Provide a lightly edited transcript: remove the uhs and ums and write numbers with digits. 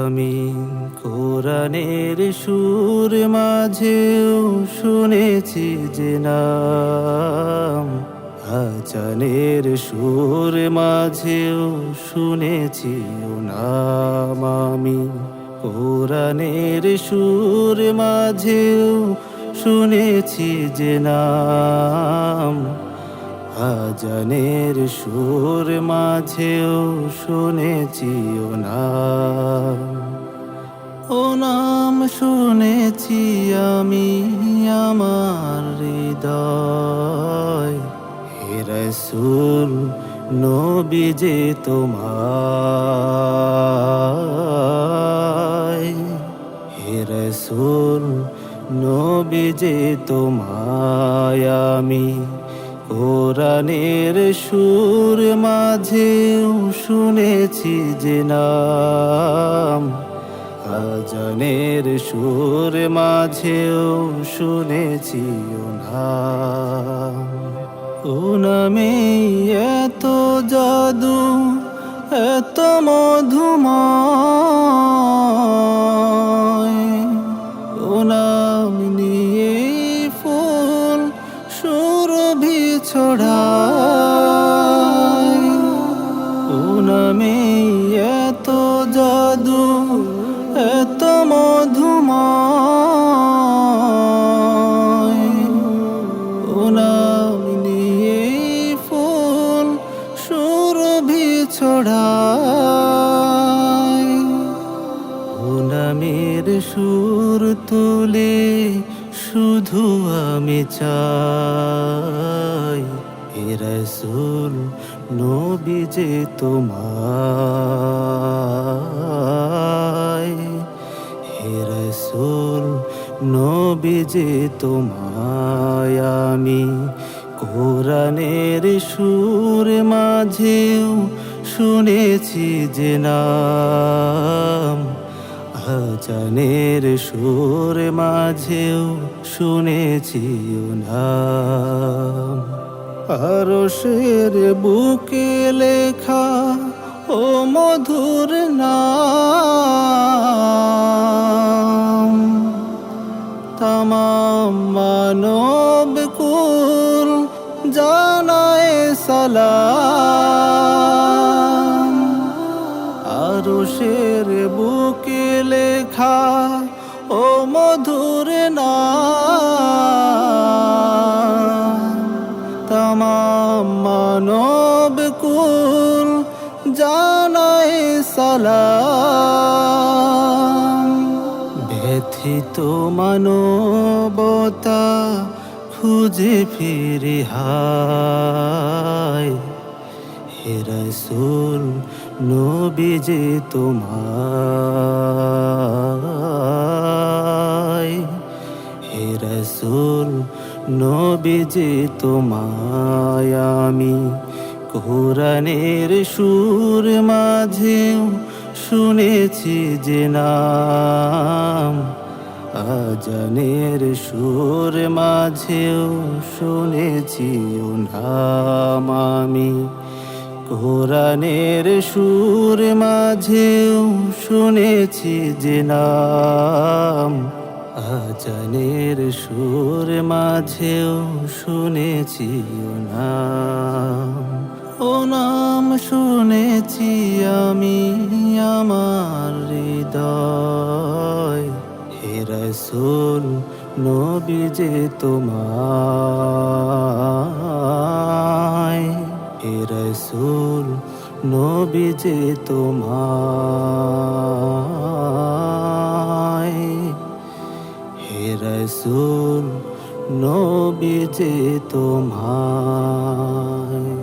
আমি কোরআনের সুর মাঝেও শুনেছি যে নাম, আজানের সুর মাঝেও শুনেছি ও নাম। আমি কোরআনের সুর মাঝেও শুনেছি যে নাম, আজানের সুর মাঝেও শুনেছি ও নাম। ও নাম শুনেছি আমি আমার হৃদয়, হে রাসূল নবী যে তোমায়, হে রাসূল নবী যে তোমায়। আমি কোরআনের সুর মাঝেও শুনেছি যে নাম, আজানের সুর মাঝেও শুনেছি ও নাম। ও নামে এত জাদু, এত মধুময়, ও নাম নিয়ে ফুল সুরভি ছড়ায়। ও নামে এত জাদু, এত মধুময়, ও নাম নিয়ে ফুল সুরভি ছড়ায়। ও নামের সুর তুলে শুধু আমি চাই, হে রাসূল নবী যে তোমায়, হে রাসূল নবী যে তোমায়। আমি কোরআনের সুর মাঝেও শুনেছি যে নাম, আজানের সুর মাঝেও শুনেছি ও নাম। আরশের বুকে লেখা ও মধুর নাম, তামাম মানব কুল জানায় সালাম। আরশের বুকে লেখা ও মধুর নাম, তামাম মানব কুল জানায় সালাম। ব্যথিত মানবতা খুঁজে ফিরে হায়, হে রাসূল নবী যে তোমায়, হে রাসূল নবী যে তোমায়। আমি কোরআনের সুর মাঝেও শুনেছি যে নাম, আজানের সুর মাঝেও শুনেছি ও নাম। আমি কোরআনের সুর মাঝেও শুনেছি যে নাম, আজানের সুর মাঝেও শুনেছি ও নাম। ও নাম শুনেছি আমি আমার হৃদয়, হে রাসূল নবী যে তোমায়, হে রাসূল নবী যে তোমায়, হে রাসূল নবী যে তোমায়।